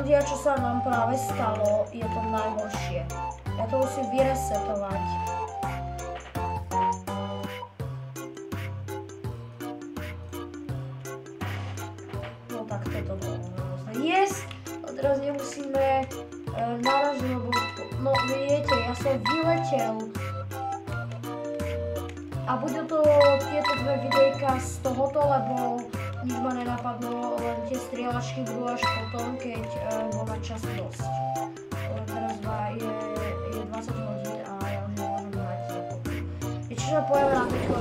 ľudia, čo sa nám práve stalo, je to najhoršie. Ja to musím vyresetovať. No tak toto bolo hrozné. Yes! A teraz nemusíme naraz, lebo... No viete, ja som vyletel. A budú to tieto dve videjka z tohoto, lebo nič ma nenapadlo, len tie strieľačky budú až potom, keď budem mať čas dosť. Teraz je 20 hodín a ja už nemôžem hrať. Ešte sa pojeme na teďko.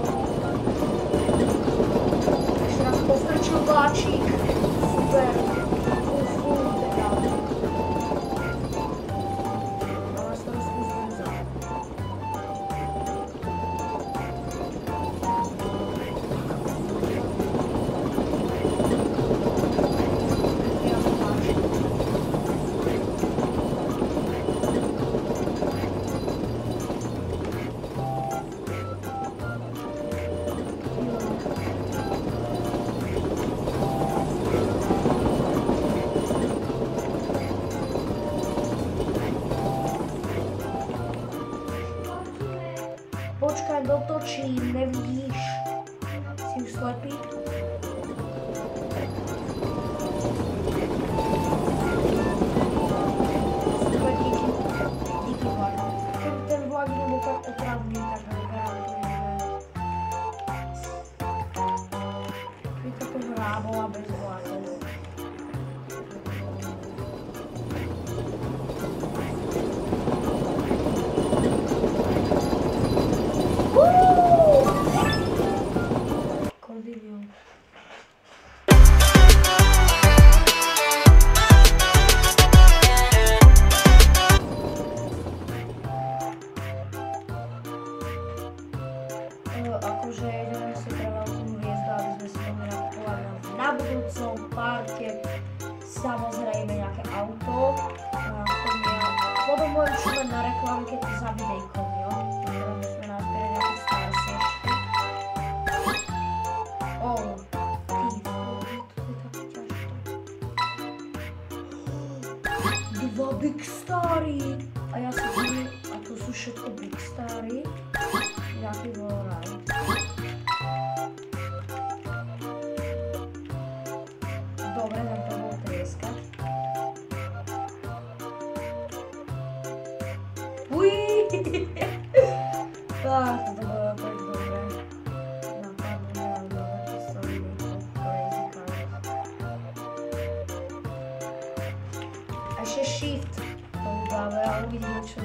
Ešte raz postrčil vláčik. Super. Počkaj, dotočím, nevidíš? Si už slepý? Super, díky vlak. Keby ten vlak nebol tak otravný, tak negarantujem, že... By táto hra bola bez vlákov. Akože ideme si preveľkým hviezdu, aby sme si mohli nakupovať na budúcom parte samozrejme nejaké auto. Potom budem čúvať na reklamke za videjkom, jo? Teraz musíme nazbierať nejaké starsi ešte. Dva Big Stary! A ja si poviem, a to sú všetko Big Stary. Jaký bol raj. Dobre, tak to bol trieskať. Uiii! Tak, to bolo tak dobre. Napadlo mi ale dobre, že som videl crazy cars. A ešte shift. To udáme a uvidíme, čo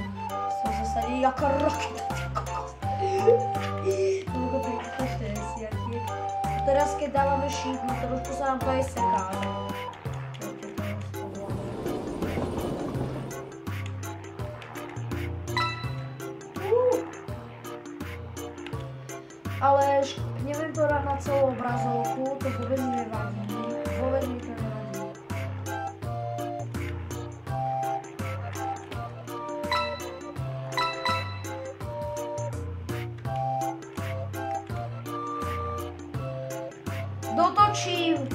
som zasadil. Jaká raketa, ty kokos. Teraz keď dávame shift, no trošku sa nám to aj seká. Ale neviem to dať na celú obrazovku, to vôbec nevadí. Vôbec mi to nevadí. Dotočím!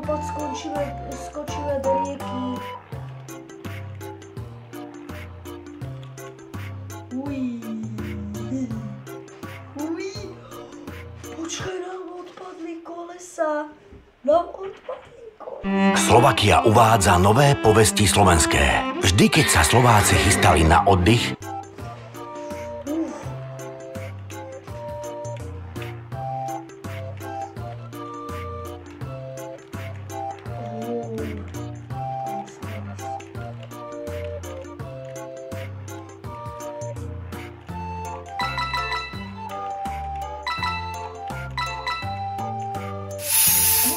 Podľa skočíme do rieky. Počkaj, nám odpadli kolesa. Slovakia uvádza nové povesti slovenské. Vždy, keď sa Slováci chystali na oddych,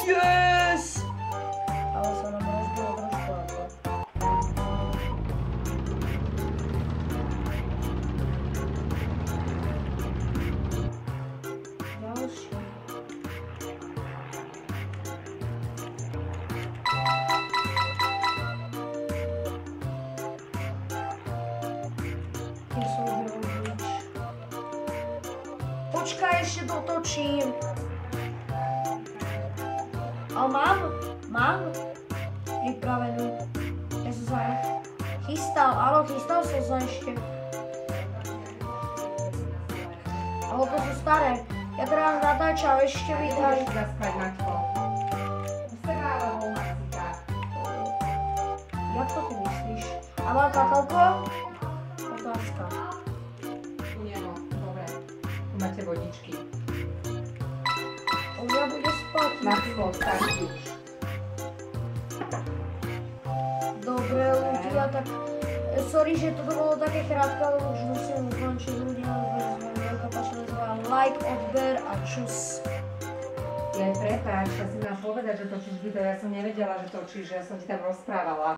yes! Ale sa nám rozbilo trošku ako. počkaj, ešte dotočím. Ale mám pripravenú. Ja som sa chystal, áno, chystal som sa ešte. Ale to sú staré. Ja teraz natáčam, ešte mi daj. Môžeš zaspať, Maťko. U seba alebo u Maxika? Jak to ty myslíš? A mám kakaoko? Otázka. U neho, dobre. Tu máte vodičky. On ja bude spať. Maxko, stačí už. Dobre, ľudia, tak sorry, že toto bolo také krátke, ale už musím ukončiť ľudia, veľká páčila like, odber a čus. Prepáč, ja si mám povedať, že točíš video, ja som nevedela, že točíš, že ja som ti tam rozprávala.